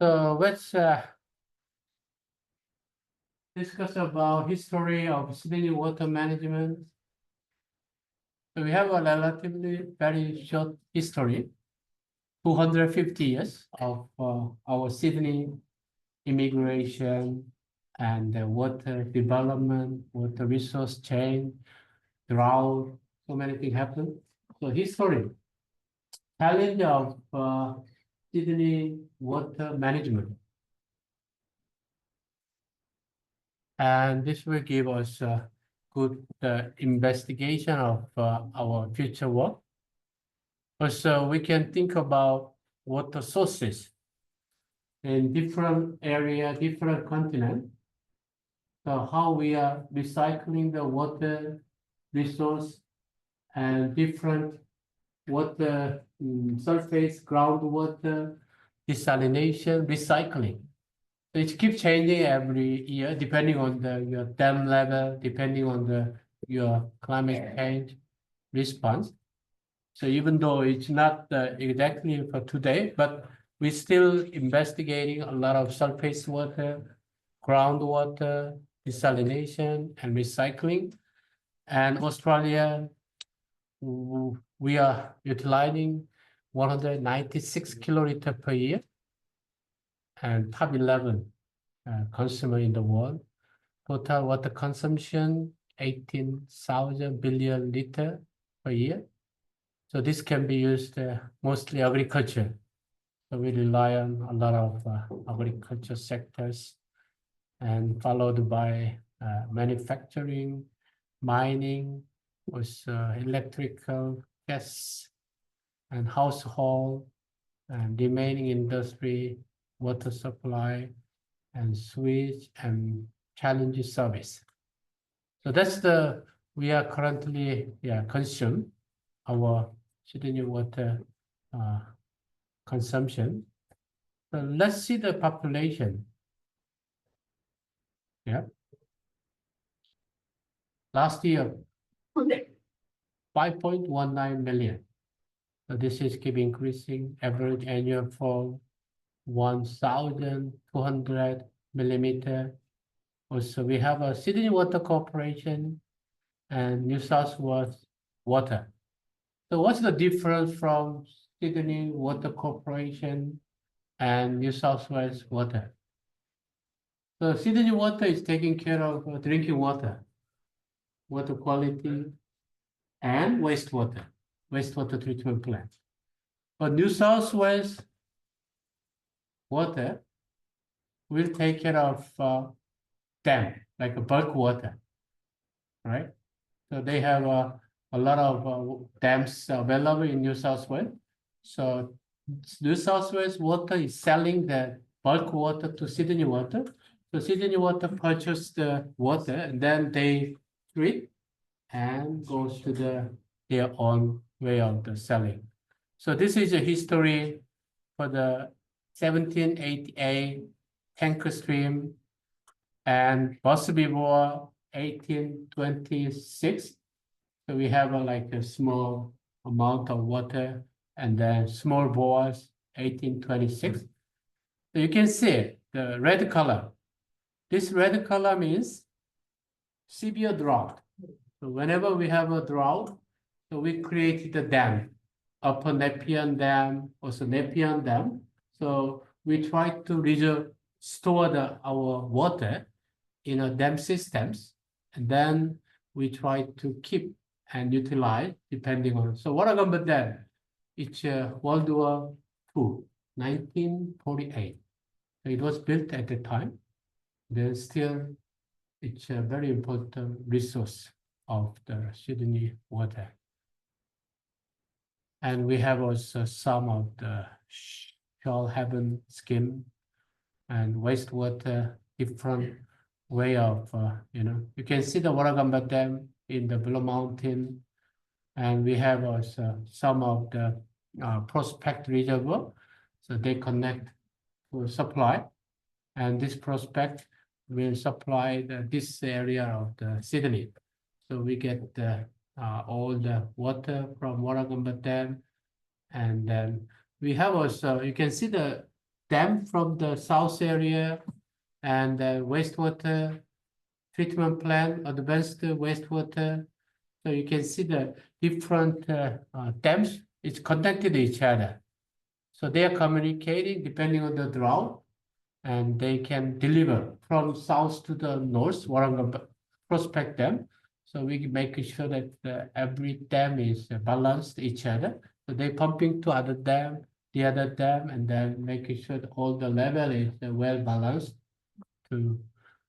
So let's discuss about history of Sydney water management. So we have a relatively very short history, 250 years of our Sydney immigration and water development, water resource chain, drought, so many things happen. So history, challenge of Sydney water management. And this will give us a good investigation of our future work. Also, we can think about water sources in different area, different continent. So how we are recycling the water resource and different water surface, groundwater, desalination, recycling. It keeps changing every year, depending on your dam level, depending on your climate change response. So even though it's not exactly for today, but we're still investigating a lot of surface water, groundwater, desalination, and recycling. And Australia, we are utilizing 196 kiloliter per year, and top 11 consumer in the world. Total water consumption, 18,000 billion liter per year. So this can be used mostly agriculture. So we rely on a lot of agriculture sectors, and followed by manufacturing, mining, with electrical, gas, and household, and remaining industry, water supply, and sewage and challenge service. So that's we are currently consume our Sydney water consumption. So let's see the population. Yeah. Last year, 5.19 million. So this is keep increasing. Average annual fall 1,200 millimeter. Also, we have a Sydney Water Corporation and New South Wales Water. So what's the difference from Sydney Water Corporation and New South Wales Water? So Sydney Water is taking care of drinking water, water quality, and wastewater treatment plant. But New South Wales Water will take care of dam, like a bulk water, right? So they have a lot of dams available in New South Wales. So New South Wales Water is selling the bulk water to Sydney Water. So Sydney Water purchase the water, and then they treat and goes to their own way of the selling. So this is a history for the 1788 tanker stream and Busby War 1826. So we have like a small amount of water, and then small bores 1826. So you can see the red color. This red color means severe drought. So whenever we have a drought, so we create the dam, Upper Nepean Dam, also Nepean Dam. So we try to store our water in a dam systems, and then we try to keep and utilize depending on. So Warragamba Dam, it's World War II, 1948. So it was built at the time. Then still, it's a very important resource of the Sydney water. And we have also some of the Shoalhaven scheme and wastewater, different way of, you can see the Warragamba Dam in the Blue Mountain. And we have also some of the prospect reservoir. So they connect to supply. And this prospect will supply this area of the Sydney. So we get all the water from Warragamba Dam. And then we have also, you can see the dam from the south area and wastewater treatment plant, advanced wastewater. So you can see the different dams is connected to each other. So they are communicating depending on the drought, and they can deliver from south to the north, Waranga Prospect Dam. So we make sure that every dam is balanced each other. So they pumping to other dam, the other dam, and then making sure that all the level is well balanced to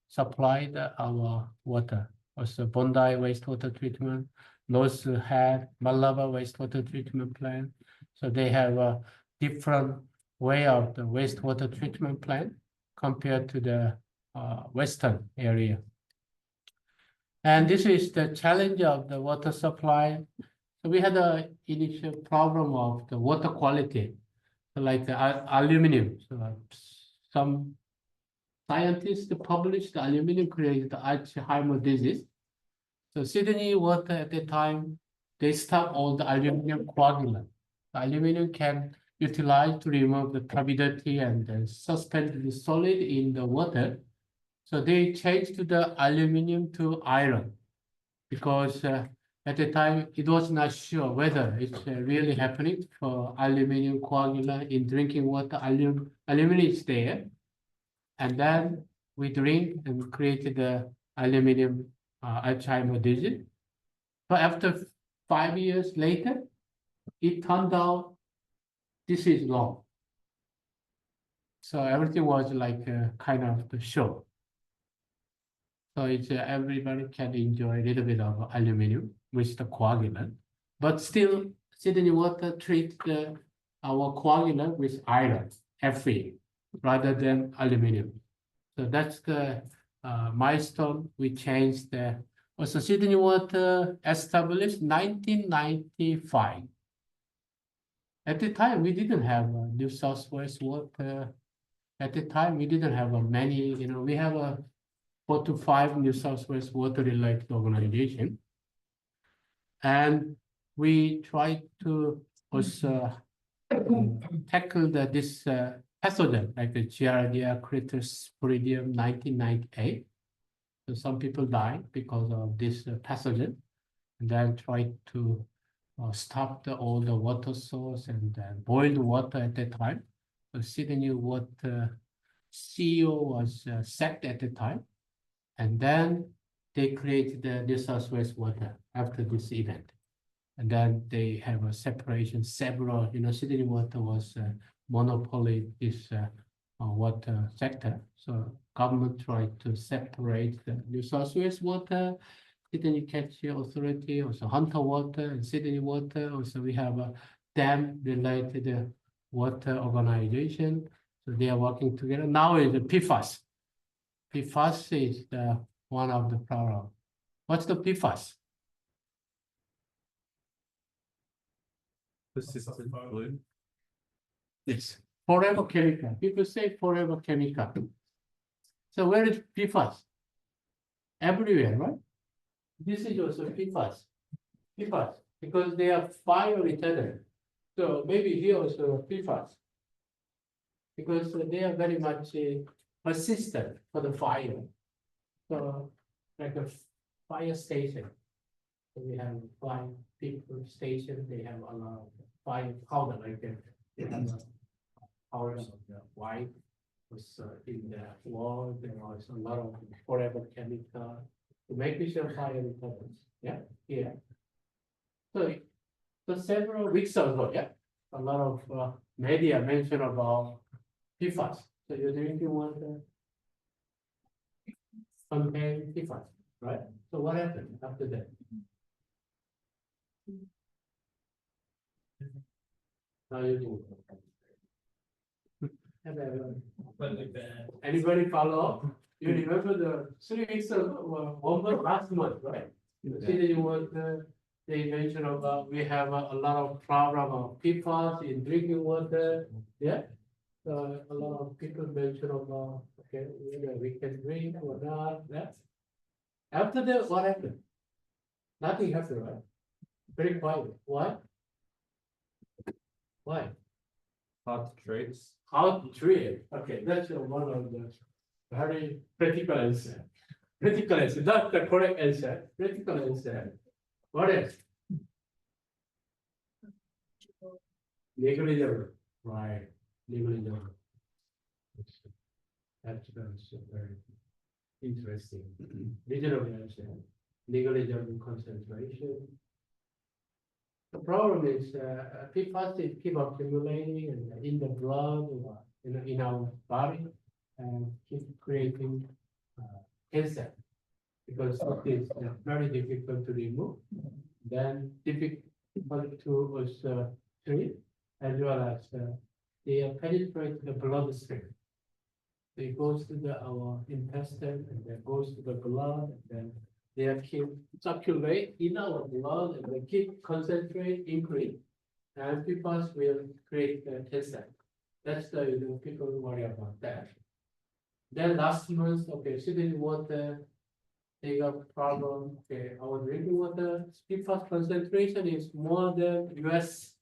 supply our water. Also Bondi wastewater treatment, North Head, Malaba wastewater treatment plant. So they have a different way of the wastewater treatment plant compared to the western area. And this is the challenge of the water supply. So we had an initial problem of the water quality, like the aluminum. So some scientists published the aluminum created Alzheimer's disease. So Sydney water at the time, they stopped all the aluminum coagulant. The aluminum can utilize to remove the turbidity and then suspend the solid in the water. So they changed to the aluminum to iron because at the time it was not sure whether it's really happening for aluminum coagulant in drinking water. Aluminum is there. And then we drink and created the aluminum Alzheimer's disease. But after 5 years later, it turned out this is wrong. So everything was like kind of the show. So it's everybody can enjoy a little bit of aluminum with the coagulant, but still Sydney water treat our coagulant with iron, Fe, rather than aluminum. So that's the milestone we changed. Also Sydney water established 1995. At the time, we didn't have New South Wales water. At the time, we didn't have many, we have 4 to 5 New South Wales water-related organization. And we tried to also tackle this pathogen, like the Giardia critosporidium 1998. So some people died because of this pathogen, and then tried to stop all the water source and boiled water at that time. The Sydney water CEO was sacked at the time, and then they created the New South Wales water after this event. And then they have a separation, several, Sydney water was monopoly this water sector. So government tried to separate the New South Wales water, Sydney Catchy Authority, also Hunter Water and Sydney Water. Also we have a dam-related water organization. So they are working together. Now is the PFAS. PFAS is one of the problem. What's the PFAS? Persistent glue. Yes, forever chemical. People say forever chemical. So where is PFAS? Everywhere, right? This is also PFAS. PFAS, because they are fire retardant. So maybe here also PFAS. Because they are very much persistent for the fire. So like a fire station. So we have fire people station, they have a lot of fire powder like that. They have powders of the white was in the wall. There was a lot of forever chemical to make sure fire retardants. Yeah, yeah. So several weeks ago, yeah, a lot of media mentioned about PFAS. So you're drinking water contain PFAS, right? So what happened after that? Now you do. Anybody follow up? You remember the 3 weeks ago, 1 month last month, right? Sydney water, they mentioned about we have a lot of problem of PFAS in drinking water. Yeah. So a lot of people mentioned about okay, whether we can drink or not. Yeah. After that, what happened? Nothing happened, right? Very quiet. Why? Why? How to treat. How to treat? Okay, that's one of the very critical answer. Critical answer, not the correct answer. Critical answer. What is? Negligible, right? Negligible. That's very interesting. Reasonable answer. Negligible concentration. The problem is PFAS keep accumulating and in the blood or in our body and keep creating cancer because it is very difficult to remove, then difficult to also treat, as well as they penetrate the bloodstream. It goes to our intestine and then goes to the blood and then they keep circulate in our blood and they keep concentrate, increase, and PFAS will create cancer. That's the people worry about that. Then last month, okay, city water, they got problem. Okay, our drinking water PFAS concentration is more than US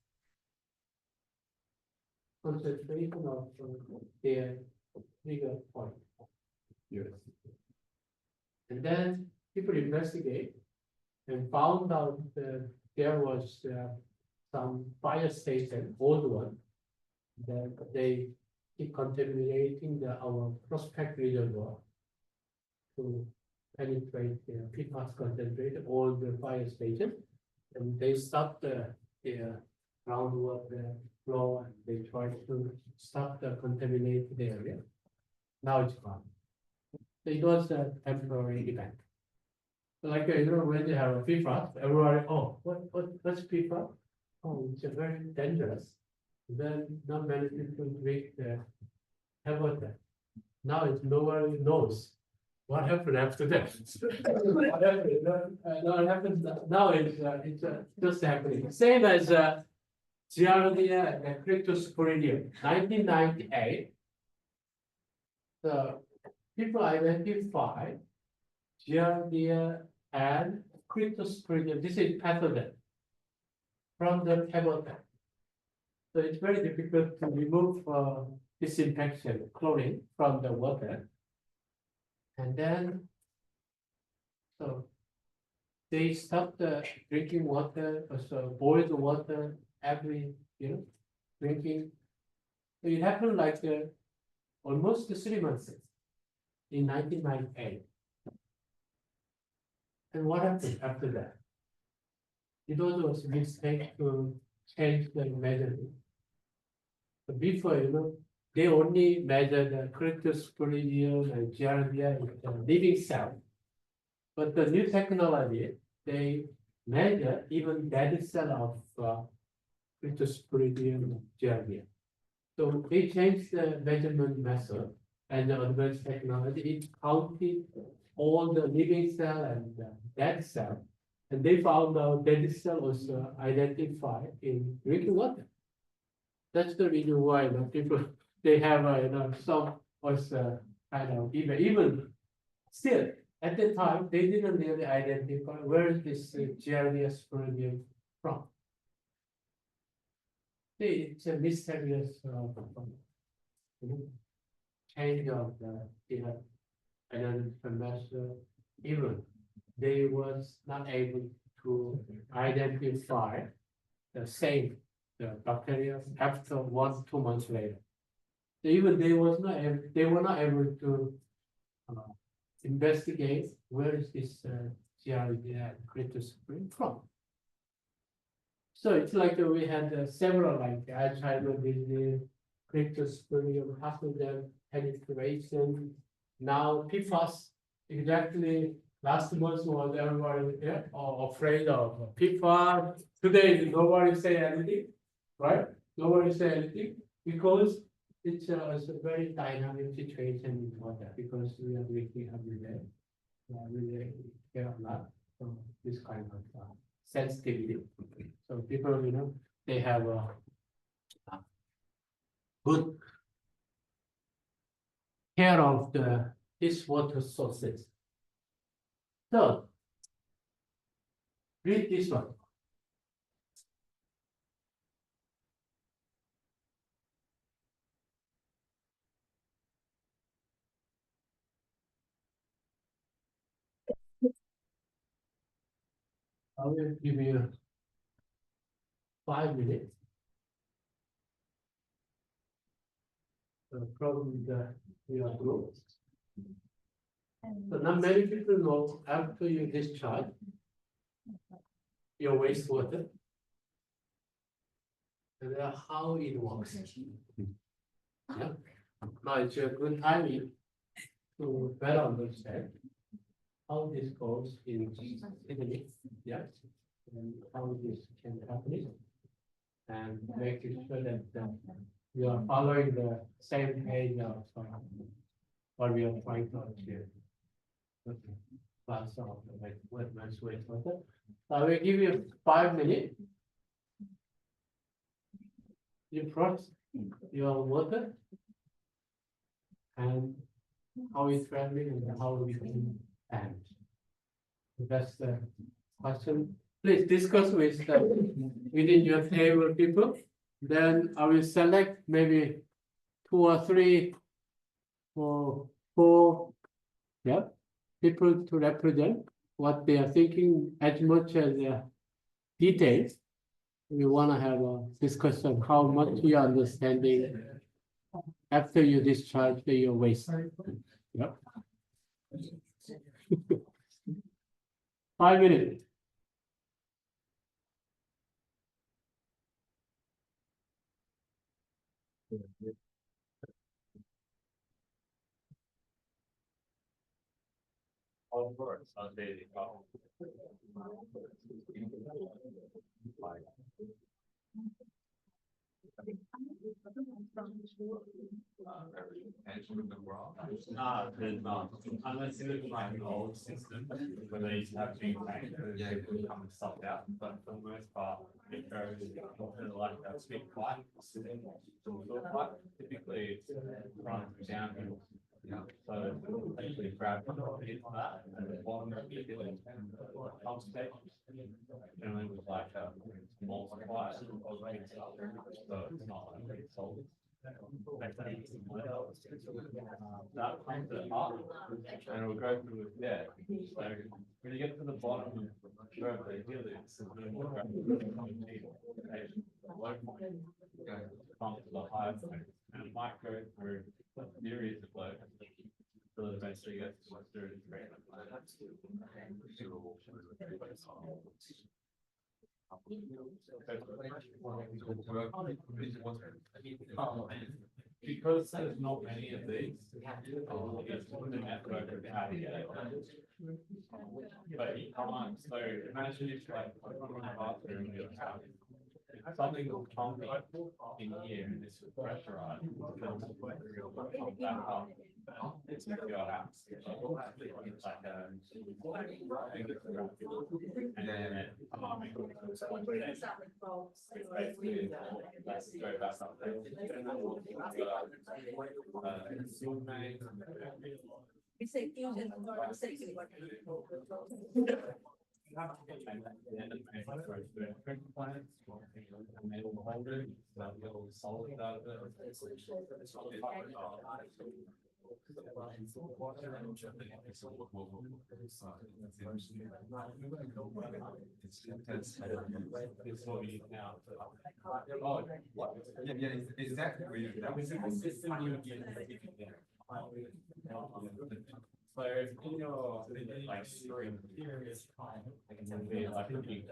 concentration of their bigger point. Yes. And then people investigate and found out that there was some fire station, old one, that they keep contaminating our prospect reservoir to penetrate the PFAS concentrated all the fire station, and they stopped the groundwater flow and they tried to stop the contaminated area. Now it's gone. So it was a temporary event. Like when you have a PFAS, everybody, oh, what's PFAS? Oh, it's a very dangerous. Then not many people drink have water. Now it's nobody knows what happened after that. What happened? What happens now? It's just happening. Same as Giardia and Cryptosporidium, 1998. The people identify Giardia and Cryptosporidium. This is pathogen from the habitat. So it's very difficult to remove disinfection, chlorine from the water. And then, so they stop the drinking water, so boil the water every, drinking. So it happened like almost 3 months in 1998. And what happened after that? It was a mistake to change the measurement. But before, they only measure the Cryptosporidium and Giardia in the living cell. But the new technology, they measure even dead cell of Cryptosporidium and Giardia. So they changed the measurement method and the advanced technology. It counted all the living cell and the dead cell. And they found out dead cell was identified in drinking water. That's the reason why people they have some was kind of even still at the time they didn't really identify where is this Giardia sporidium from. It's a mysterious change of the identification method. Even they was not able to identify the same bacteria after 1-2 months later. So even they were not able to investigate where is this Giardia Cryptosporidium from. So it's like we had several like Alzheimer's disease, Cryptosporidium, pathogen penetration. Now PFAS, exactly last month was everybody afraid of PFAS. Today nobody say anything, right? Nobody say anything because it's a very dynamic situation in water because we are drinking every day. We really care a lot from this kind of sensitivity. So people, they have a good care of these water sources. So read this one. I will give you 5 minutes. The problem that we are doing. So not many people know after you discharge your wastewater and how it works. Yeah. Now it's a good timing to better understand how this goes in Italy, yeah, and how this can happen, and making sure that you are following the same page of what we are trying to achieve. Okay. Class of like wastewater. I will give you 5 minutes. You frost your water and how it's traveling and how we can end. That's the question. Please discuss with within your table people. Then I will select maybe 2 or 3 or 4, yeah, people to represent what they are thinking as much as details. We want to have a discussion how much you are understanding after you discharge your waste. Yep. 5 minutes. There's not. Unless you look like an old system where they used to have big tanks that people come and suck out, but for the most part, it goes to like a big pipe, typically it's running downhill. So basically grab it on that and the bottom of the pump station. And it was like a multiplier, so it's not like it's sold. That comes up and it'll go through there. So when you get to the bottom where the hill is, pump to the higher point, and it might go through series of flow. So eventually gets to what's through because there's not many of these, it's the network of how to get it. But you can't, so imagine if like from a bathroom in your house, something will pump in here and it's pressurized, pump that up. It's your house. It's like and then exactly where you so in your like stream, it can be like a big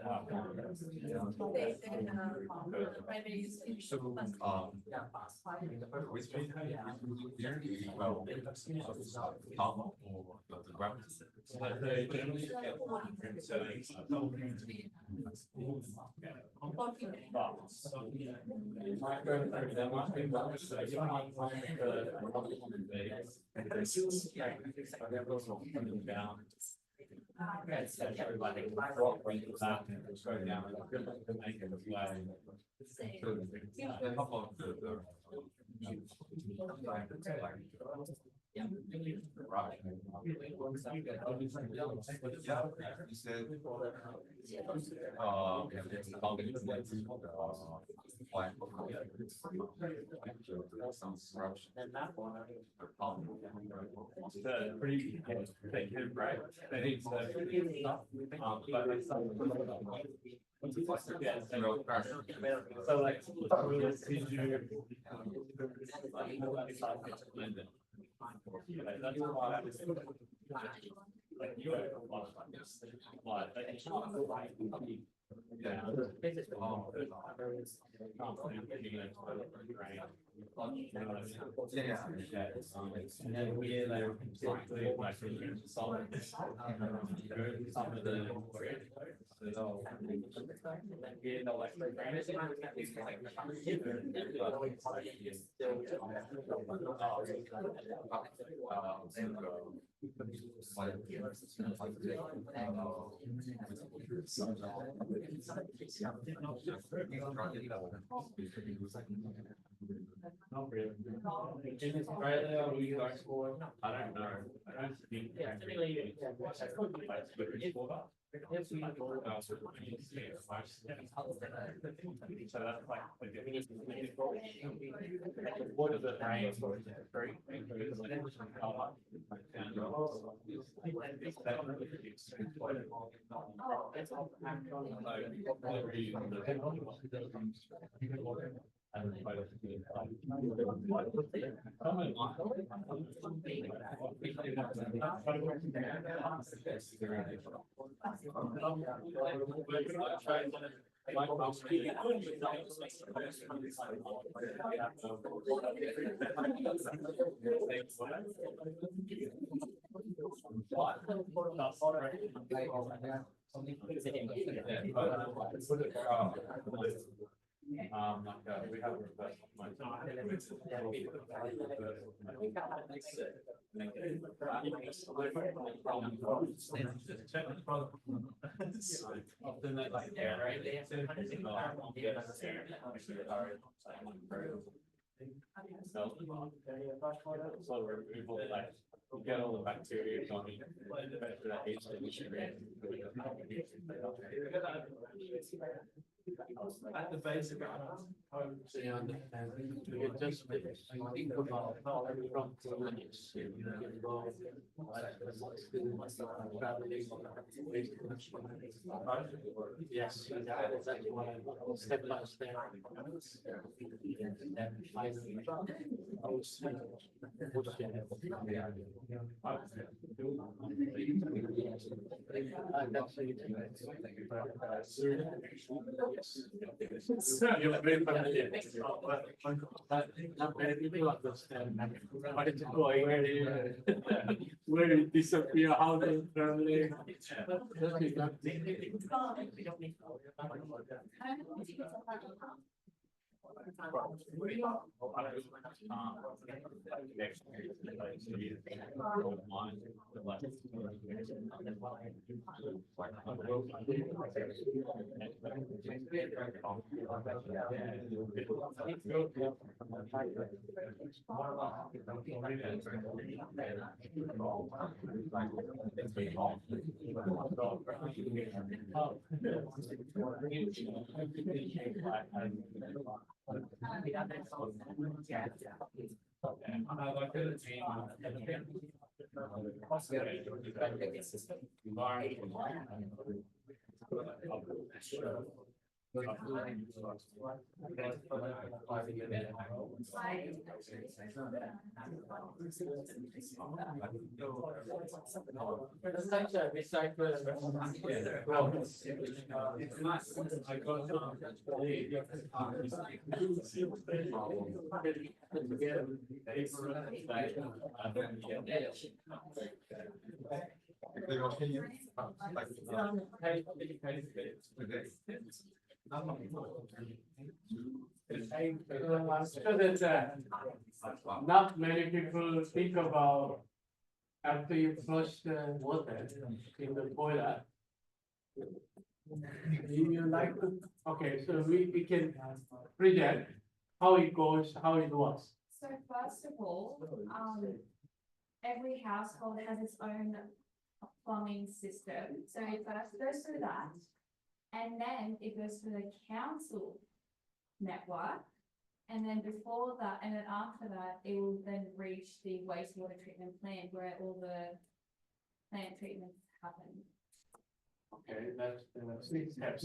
Pretty thick, right? I think so. So like, did you? Not really. Right now, we are scoring. I don't know. I don't think. So that's like. What is it? We have a request. Often that like air, right? So removal, like, you get all the bacteria going, better that age that we should at the base of our home, so you understand, we just think about from minutes. Yes, exactly what I step by step. And then finally, I will see. You're very familiar. Not many people understand what it's going, where it disappear, how they travel. Not many people think about after you flush the water in the boiler. You like to, okay, so we can present how it goes, how it works. So first of all, every household has its own plumbing system. So it first goes through that. And then it goes to the council network. And then before that, and then after that, it will then reach the wastewater treatment plant where all the plant treatments happen. Okay, that's the 3 steps.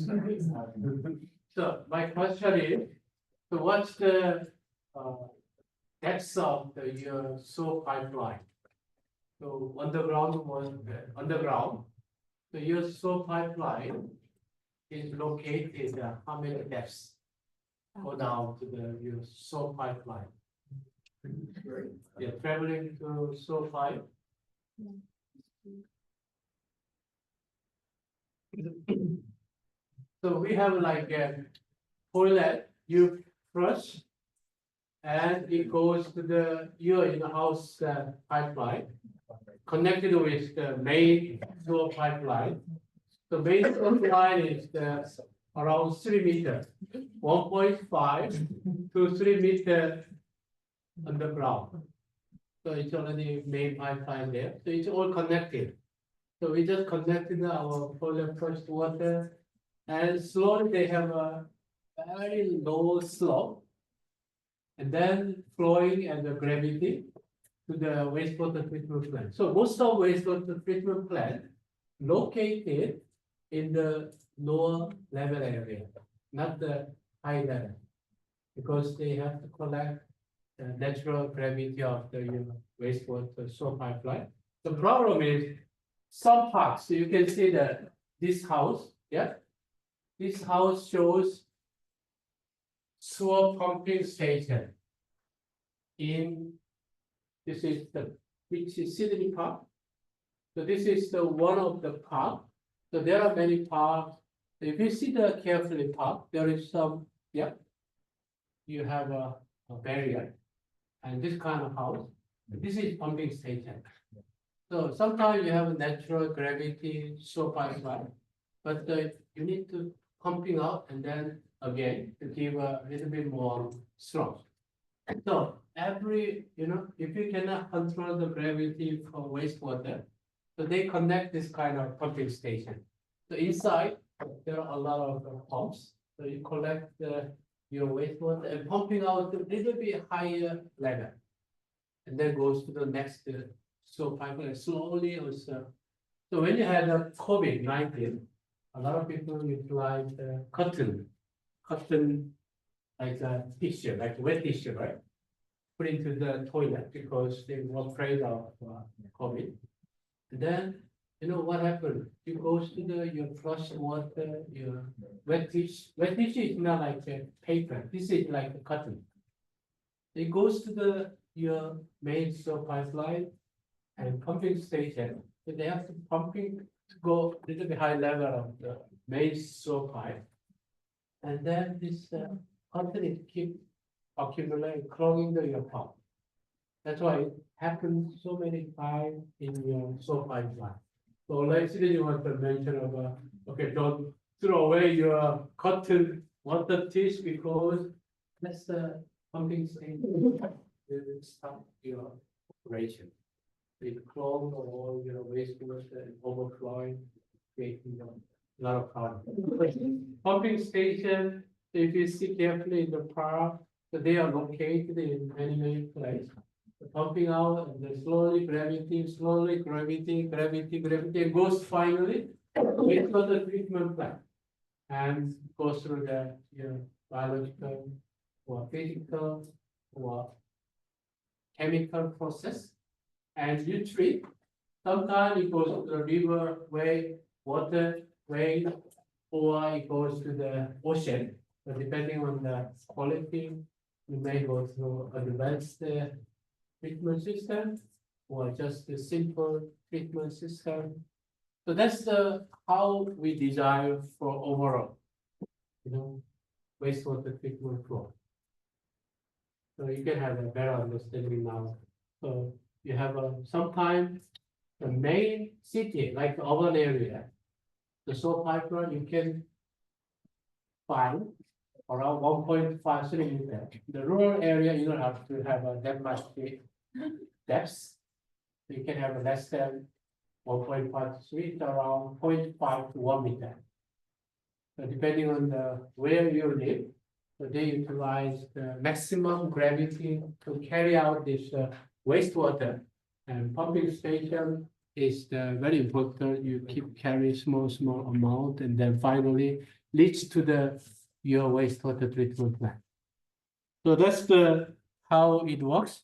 So my question is, so what's the depth of your sewer pipeline? So underground was underground. So your sewer pipeline is located how many depths? Go down to your sewer pipeline. You're traveling to sewer pipe. So we have like a toilet, you flush. And it goes to your in-house pipeline, connected with the main sewer pipeline. The main sewer line is around 3 meters, 1.5 to 3 meters underground. So it's already main pipeline there, so it's all connected. So we just connected our toilet first water, and slowly they have a very low slope. And then flowing and the gravity to the wastewater treatment plant. So most of wastewater treatment plant located in the lower level area, not the high level. Because they have to collect the natural gravity of the wastewater sewer pipeline. The problem is some parts, so you can see that this house, yeah. This house shows sewer pumping station. This is which is Sydney Park. So this is the one of the park. So there are many parks. If you see the carefully park, there is some, yeah. You have a barrier and this kind of house. This is pumping station. So sometimes you have a natural gravity sewer pipeline, but you need to pumping out and then again to give a little bit more strong. So every, if you cannot control the gravity for wastewater, so they connect this kind of pumping station. So inside, there are a lot of pumps. So you collect your wastewater and pumping out a little bit higher level. And then goes to the next sewer pipeline slowly also. So when you had COVID-19, a lot of people utilize cotton like a tissue, like wet tissue, right? Put into the toilet because they were afraid of COVID. And then, what happened? You goes to your flush water, your wet tissue. Wet tissue is not like a paper. This is like a cotton. It goes to your main sewer pipeline and pumping station. So they have to pumping to go a little bit high level of the main sewer pipe. And then this cotton keep accumulating, clogging your pump. That's why it happens so many times in your sewer pipeline. So like you want to mention about, okay, don't throw away your cotton water tissue because that's the pumping station. It will stop your operation. It clogs all your wastewater and overflowing, creating a lot of carbon. Pumping station, if you see carefully in the park, so they are located in many places. Pumping out and then slowly gravity, and goes finally with the treatment plant and goes through the biological or physical or chemical process and you treat. Sometimes it goes to the river, way, water, way, or it goes to the ocean. But depending on the quality, you may go through advanced treatment system or just a simple treatment system. So that's how we design for overall, wastewater treatment flow. So you can have a better understanding now. So you have sometimes the main city, like the urban area, the sewer pipeline you can find around 1.53 meters. The rural area, you don't have to have that much depth. You can have less than 1.5 to 3, it's around 0.5 to 1 meter. So depending on where you live, so they utilize the maximum gravity to carry out this wastewater. And pumping station is very important. You keep carry small amount, and then finally leads to your wastewater treatment plant. So that's how it works.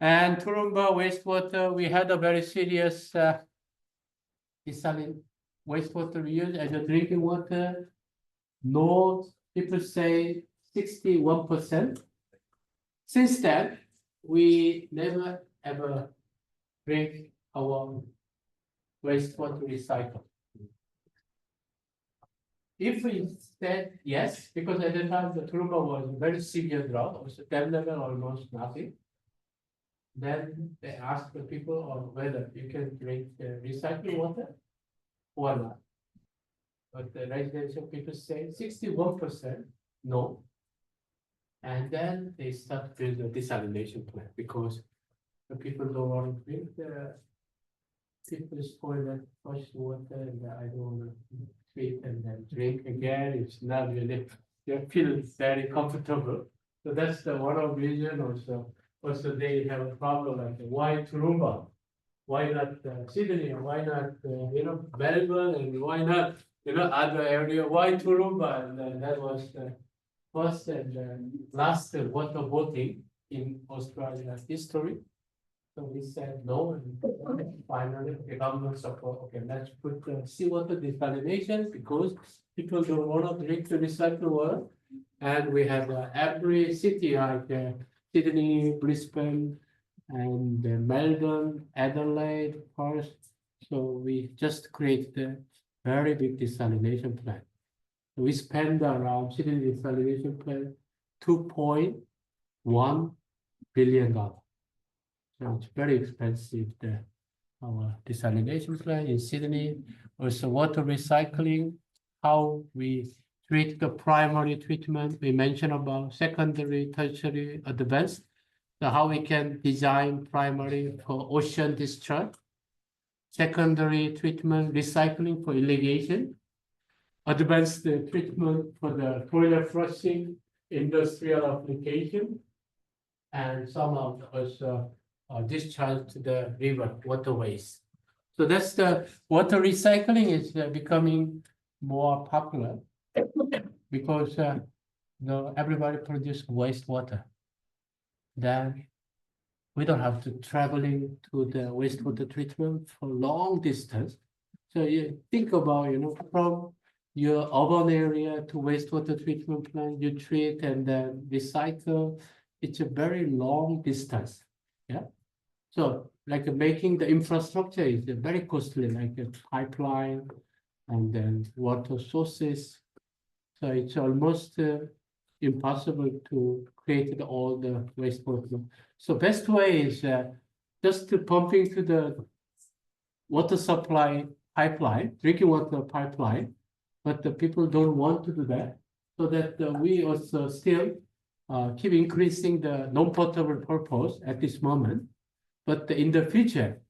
And Turumba wastewater, we had a very serious desalination wastewater use as a drinking water. No, people say 61%. Since then, we never ever drink our wastewater recycle. If we said yes, because at the time the Turumba was very severe drought, was dam level almost nothing. Then they asked the people on whether you can drink recycled water or not. But the residential people say 61% no. And then they start building a desalination plant because the people don't want to drink the people spoil that fresh water, and I don't want to treat and then drink again. It's not really, they feel very comfortable. So that's the one of reason also. Also, they have a problem like why Turumba? Why not Sydney? Why not Melbourne? And why not other area? Why Turumba? And that was the first and last water voting in Australia history. So we said no, and finally the government support. Okay, let's put seawater desalination because people don't want to drink the recycled water, and we have every city like Sydney, Brisbane, and Melbourne, Adelaide, Perth. So we just created a very big desalination plant. We spend around Sydney desalination plant $2.1 billion. So it's very expensive. Our desalination plant in Sydney, also water recycling, how we treat the primary treatment. We mentioned about secondary, tertiary, advanced. So how we can design primary for ocean discharge, secondary treatment, recycling for irrigation, advanced treatment for the toilet flushing, industrial application, and some of also discharge to the river waterways. So that's the water recycling is becoming more popular because everybody produces wastewater. Then we don't have to traveling to the wastewater treatment for long distance. So you think about, from your urban area to wastewater treatment plant, you treat and then recycle. It's a very long distance. Yeah. So like making the infrastructure is very costly, like a pipeline and then water sources. So it's almost impossible to create all the wastewater. So best way is just to pump into the water supply pipeline, drinking water pipeline, but the people don't want to do that. So that we also still keep increasing the non-potable purpose at this moment. But in the future,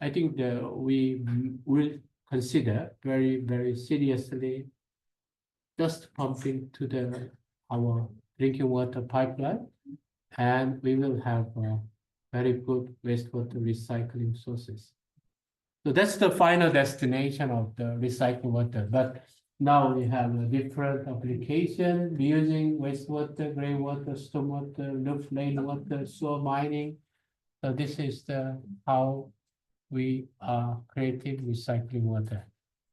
I think we will consider very, very seriously just pumping to our drinking water pipeline, and we will have very good wastewater recycling sources. So that's the final destination of the recycled water. But now we have a different application using wastewater, gray water, stormwater, roof lane water, soil mining. So this is how we are creating recycling water.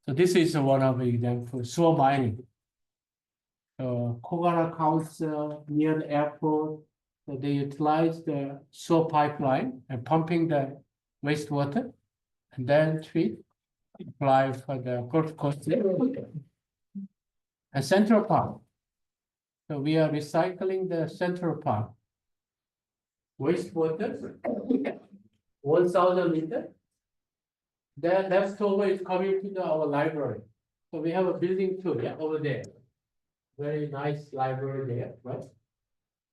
So this is one of the examples, soil mining. Kogara Council near the airport, so they utilize the soil pipeline and pumping the wastewater and then treat, apply for the Gulf Coast and Central Park. So we are recycling the Central Park wastewater, 1,000 liters. Then leftover is coming to our library. So we have a building too, yeah, over there. Very nice library there, right?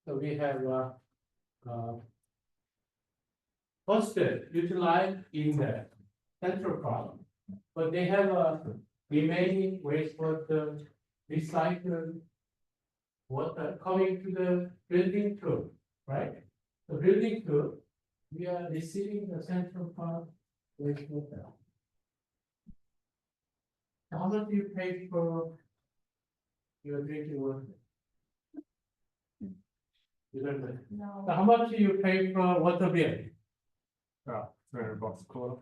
So we have hosted, utilized in the central park. But they have a remaining wastewater recycled water coming to the building two, right? The building two, we are receiving the central park wastewater. How much do you pay for your drinking water? You don't know. No. So how much do you pay for water bill? $300 a quarter.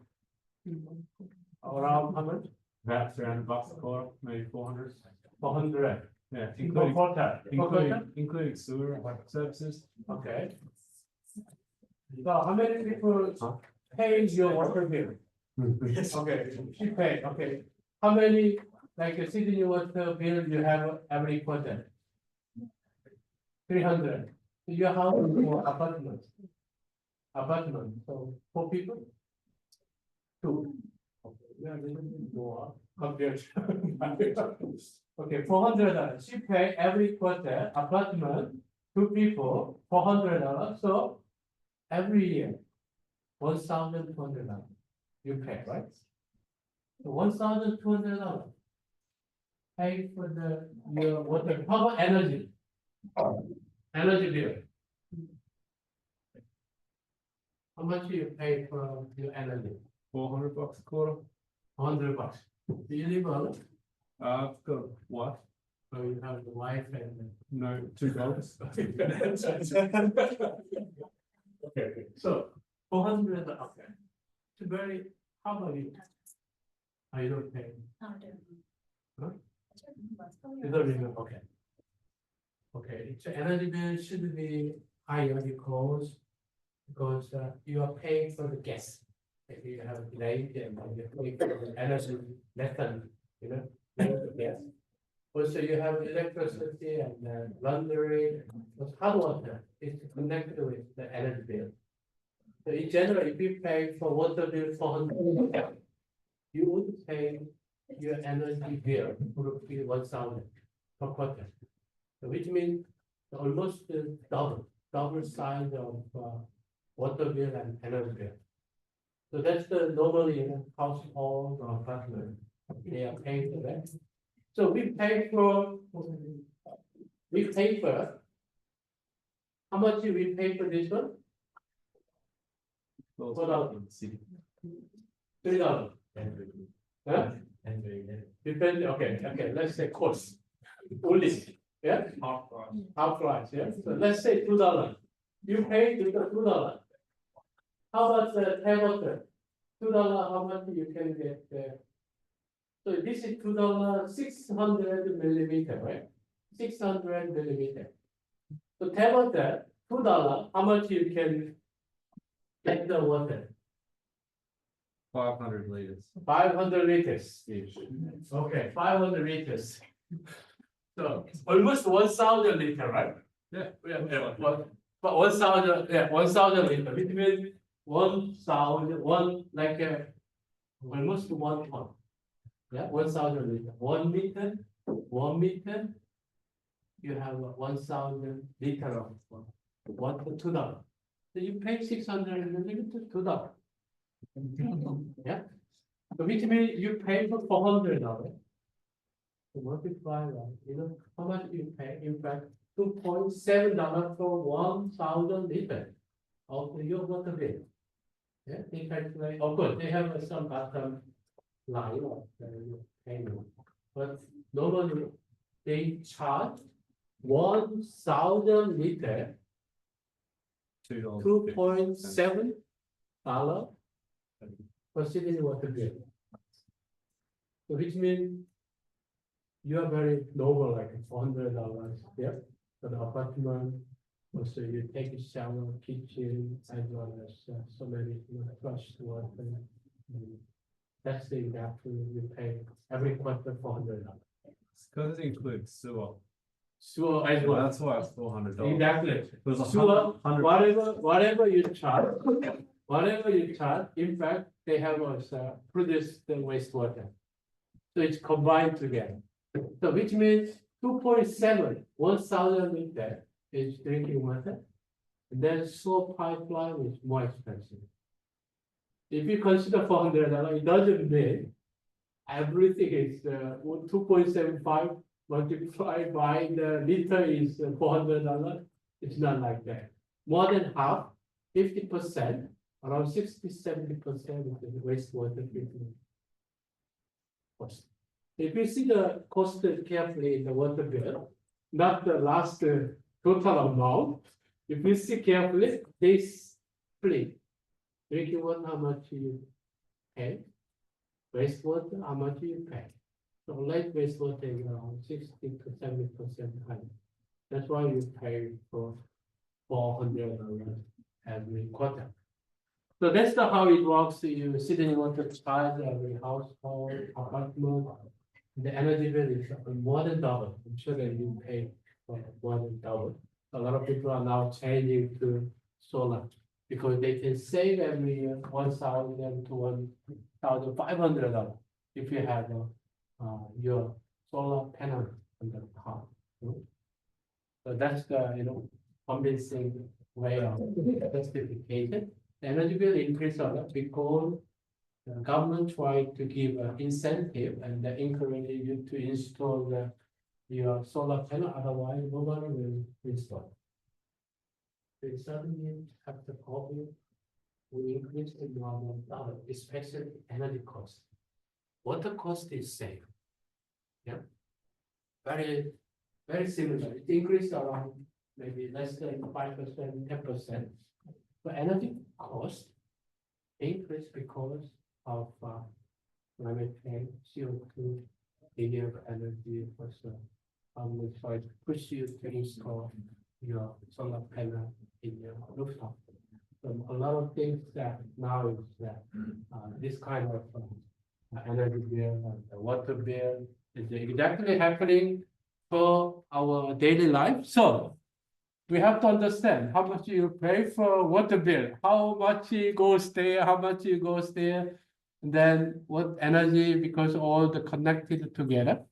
Around how much? About $300 a quarter, maybe 400. 400. Yeah, Per including quarter. Per quarter? including sewer services. Okay. So how many people pay your water bill? Okay, she pay, okay. How many, like a city water bill you have every quarter? 300. Your house or apartment? Apartment, so 4 people? 2. Okay, we are a little bit more compared to. Okay, $400. She pay every quarter, apartment, 2 people, $400, so every year, $1,200. You pay, right? So $1,200. Pay for your water, how about energy? Energy bill. How much do you pay for your energy? $400 a quarter. $100. Do you live alone? I've got what? Or you have the wife and? No, $2. Okay, so $400, okay. It's very, how about you? I don't pay. Huh? You don't remember, okay. Okay, so energy bill should be higher because you are paying for the gas. If you have light and you pay for the energy method, you know, gas. Also, you have electricity and laundry, but hot water is connected with the energy bill. So in general, if you pay for water bill $400, you would pay your energy bill would be 1,000 per quarter. So which means almost double size of water bill and energy bill. So that's the normally household or apartment, they are paying for that. So we pay for, how much do we pay for this one? $4. $3. Huh? Depends, okay, let's say cost. Only, yeah? Half price, yeah? So let's say $2. You pay $2. How about the thermometer? $2, how much you can get there? So this is $2, 600 millimeter, right? 600 millimeter. So thermometer, $2, how much you can get the water? 500 liters 500 liters. each. Okay, 500 liters. So almost 1,000 liter, right? Yeah. But 1,000, yeah, 1,000 liter, which means 1,000, like almost 1 ton. Yeah, 1,000 liter, 1 meter, 1 meter. You have 1,000 liter of water, $2. So you pay 600 milliliters, $2. Yeah, so which means you pay for $400. So multiply that, you know, how much you pay? In fact, $2.7 for 1,000 liters of your water bill. Yeah, they calculate, of course, they have some bottom line of payment, but normally they charge 1,000 liter, $2.7 for city water bill. So which means you are very normal, like $400, yeah, for the apartment. Also, you take a shower, kitchen, as well as so many flush water. That's the exactly you pay every quarter $400. Because it includes sewer. Sewer as well. That's why it's $400. Exactly. There's a Sewer, 100 whatever you charge, in fact, they have us produce the wastewater. So it's combined together. So which means 2.7, 1,000 liter is drinking water. And then sewer pipeline is more expensive. If you consider $400, it doesn't mean everything is 2.75 multiplied by the liter is $400. It's not like that. More than half, 50%, around 60-70% is the wastewater treatment cost. If you see the cost carefully in the water bill, not the last total amount, if you see carefully, they split. Drinking water, how much you pay? Wastewater, how much you pay? So light wastewater is around 60-70% higher. That's why you pay for $400 every quarter. So that's the how it works. You Sydney water charge every household, apartment. The energy bill is more than double. I'm sure that you pay for more than double. A lot of people are now changing to solar because they can save every year $1,000 to $1,500 if you have your solar panel on the top. So that's the convincing way of justification. The energy bill increase a lot because the government tried to give an incentive and encourage you to install your solar panel, otherwise nobody will install. They suddenly have the problem. We increase the amount of dollar, especially energy cost. Water cost is same. Yeah. Very, very similar. It increased around maybe less than 5%, 10%. But energy cost increased because of climate change, CO2, renewable energy, also try to push you to install your solar panel in your rooftop. So a lot of things that now is that this kind of energy bill and the water bill is exactly happening for our daily life. So we have to understand how much you pay for water bill, how much it goes there, how much it goes there, and then what energy, because all the connected together,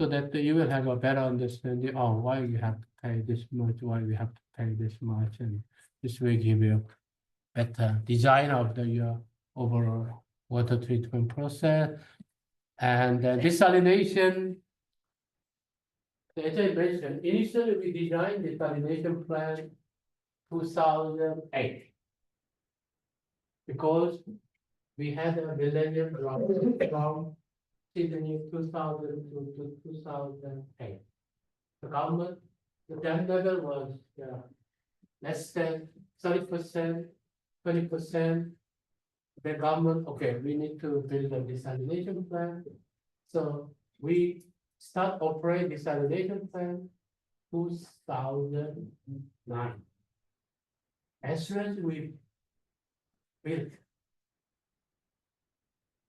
so that you will have a better understanding of why you have to pay this much, why we have to pay this much, and this will give you better design of your overall water treatment process. And desalination, as I mentioned, initially we designed the desalination plant 2008 because we had a millennium drought from Sydney 2000 to 2008. The government, the dam level was less than 30%, 20%. The government, okay, we need to build a desalination plant. So we start operate desalination plant 2009. As soon as we built,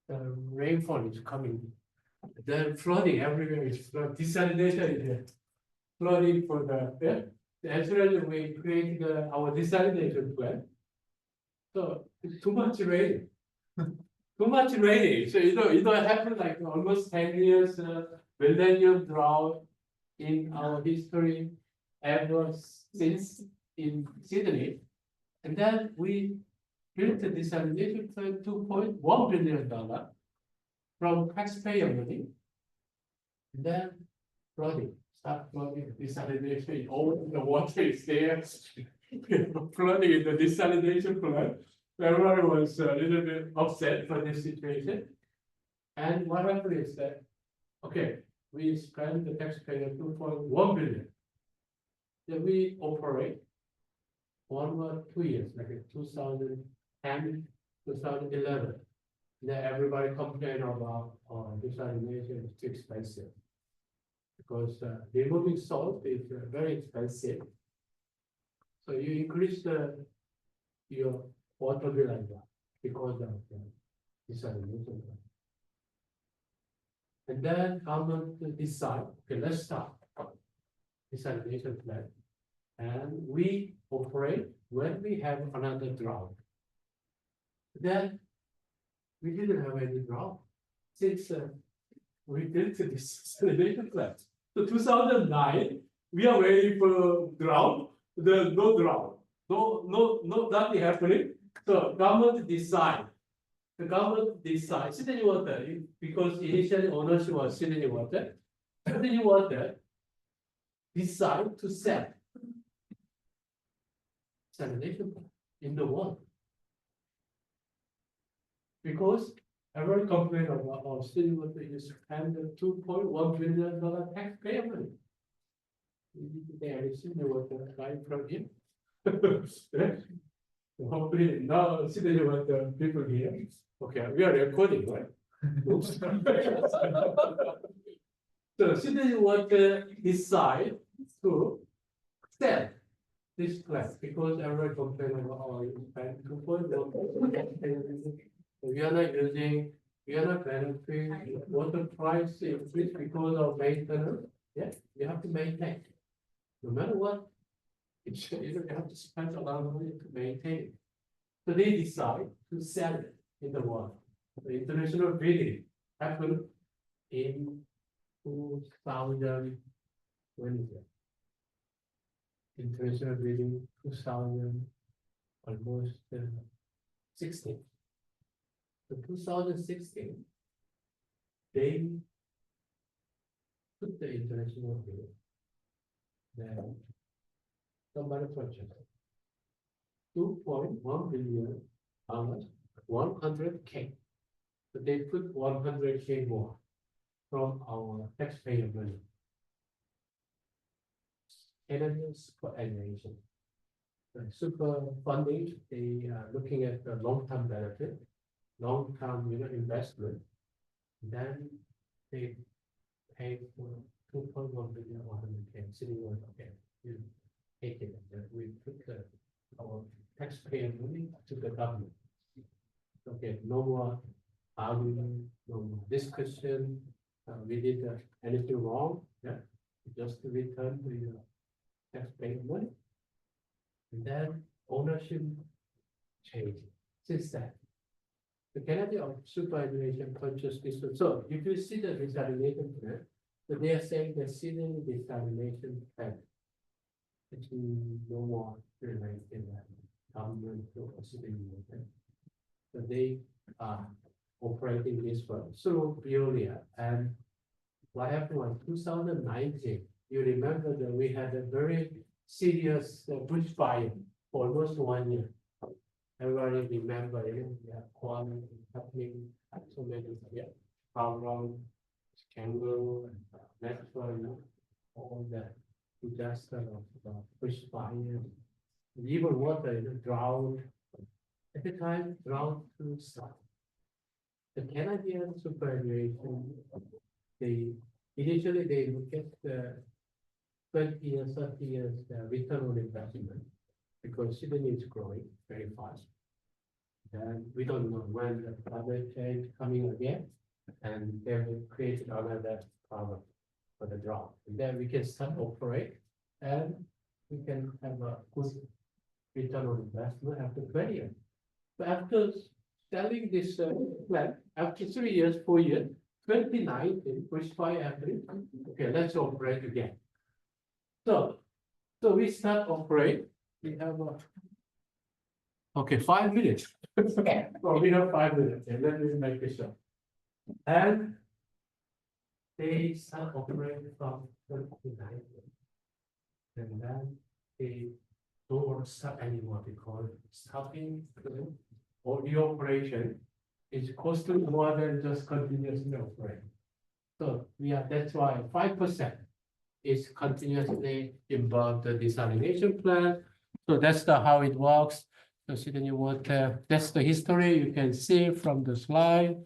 the rainfall is coming. The flooding everywhere is flood. Desalination is flooding for as soon as we create our desalination plant. So it's too much rain. Too much raining. So it happened like almost 10 years millennium drought in our history ever since in Sydney. And then we built the desalination plant $2.1 billion from taxpayer money. And then flooding, start flooding, desalination, all the water is there. Flooding in the desalination plant. Everyone was a little bit upset for this situation. And what happened is that, okay, we spent the taxpayer $2.1 billion. Then we operate 1 or 2 years, like 2010, 2011. Then everybody complained about desalination is too expensive because removing salt is very expensive. So you increase your water bill like that because of desalination. And then government decide, okay, let's start desalination plant. And we operate when we have another drought. Then we didn't have any drought since we built this desalination plant. So 2009, we are waiting for drought. There's no drought, nothing happening. So government decide the government decides, Sydney Water, because initially ownership was Sydney Water, Sydney Water decide to sell desalination plant in the world. Because everyone complained about our Sydney Water is spend $2.1 billion taxpayer money. There is Sydney Water right from here. Hopefully now Sydney Water people here. Okay, we are recording, right? Oops. So Sydney Water decide to sell this plant because everyone complained about our spend $2.1 we are not using, we are not benefiting, water price increase because of maintenance. Yeah, you have to maintain. No matter what, it's, you have to spend a lot of money to maintain it. So they decide to sell it in the world. The international bidding happened in 2000. When is it? International bidding 2000, almost 16. So 2016, they put the international bid. Then somebody purchased 2.1 billion, how much? 100K. So they put 100K more from our taxpayer money. Canadian superannuation. The super funding, they are looking at the long-term benefit, long-term investment. Then they pay for 2.1 billion 100K, City Water, okay, you take it, and we put our taxpayer money to the government. Okay, no more argument, no more discussion, we did anything wrong, yeah, just return to your taxpayer money. And then ownership change since then. The Canadian superannuation purchased this one. So if you see the desalination plant, so they are saying the Sydney desalination plant, which no more related in the government or Sydney Water. So they are operating this one through Veolia. And what happened was 2019, you remember that we had a very serious bushfire for almost 1 year. Everybody remember, Guam happening, so many, problem, scandal, and natural, all that disaster of bushfire, even water, drought. At the time, drought to start. The Canadian superannuation, initially they look at the 20 years, 30 years return on investment because Sydney is growing very fast. And we don't know when the climate change coming again, and they will create another problem for the drought. And then we can start operate, and we can have a good return on investment after 20 years. But after selling this plant, after 3 years, 4 years, 2019, bushfire happening. Okay, let's operate again. So we start operate. We have okay, 5 minutes. So we have 5 minutes. And let me make it short. And they start operating from 2019. And then they don't want to stop anymore because stopping or the operation is costing more than just continuously operating. So that's why 5% is continuously involved the desalination plant. So that's how it works. So Sydney Water, that's the history you can see from the slide.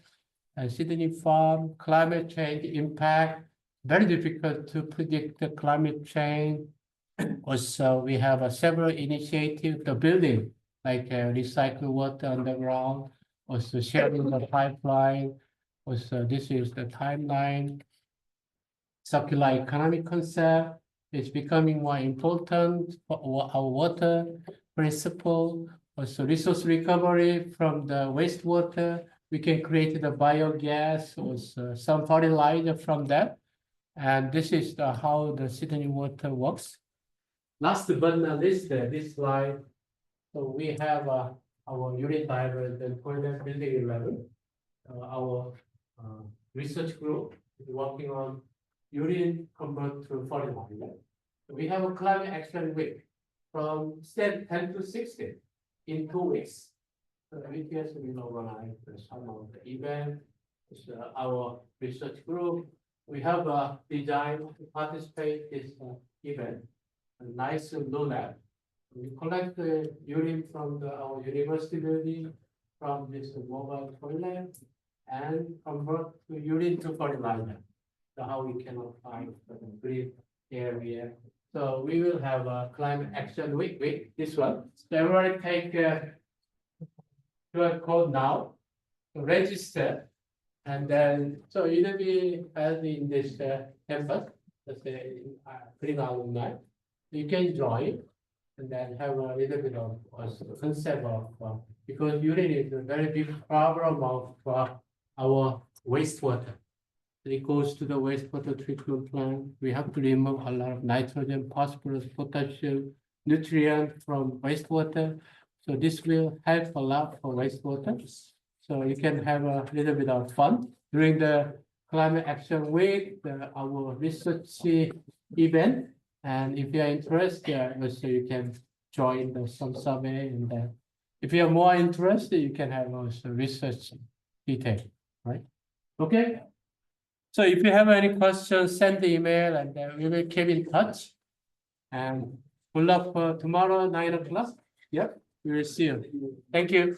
And Sydney Farm, climate change impact, very difficult to predict the climate change. Also, we have several initiatives, the building, like recycle water underground, also sharing the pipeline. Also, this is the timeline. Circular economy concept is becoming more important for our water principle. Also, resource recovery from the wastewater. We can create the biogas or some fertilizer from that. And this is how the Sydney Water works. Last but not least, this slide. So we have our urine diver, the toilet building level. Our research group is working on urine convert to fertilizer. We have a climate action week from 10 to 16 in 2 weeks. So VTS will organize some of the event. It's, our research group. We have a design to participate this event. A nice blue lab. We collect the urine from our university building, from this mobile toilet, and convert to urine to fertilizer. So how we can apply for the green area. So we will have a climate action week, this one. So everybody take QR code now to register. And then, so it'll be held in this campus, let's say, Green Alumni. You can join and then have a little bit of concept of, because urine is a very big problem of our wastewater. It goes to the wastewater treatment plant. We have to remove a lot of nitrogen, phosphorus, potassium, nutrient from wastewater. So this will help a lot for wastewater. So you can have a little bit of fun during the climate action week, our research event. And if you are interested, also you can join some survey. And if you are more interested, you can have also research detail, right? Okay. So if you have any questions, send the email and we will keep in touch. And good luck for tomorrow, 9 o'clock. Yep, we will see you. Thank you.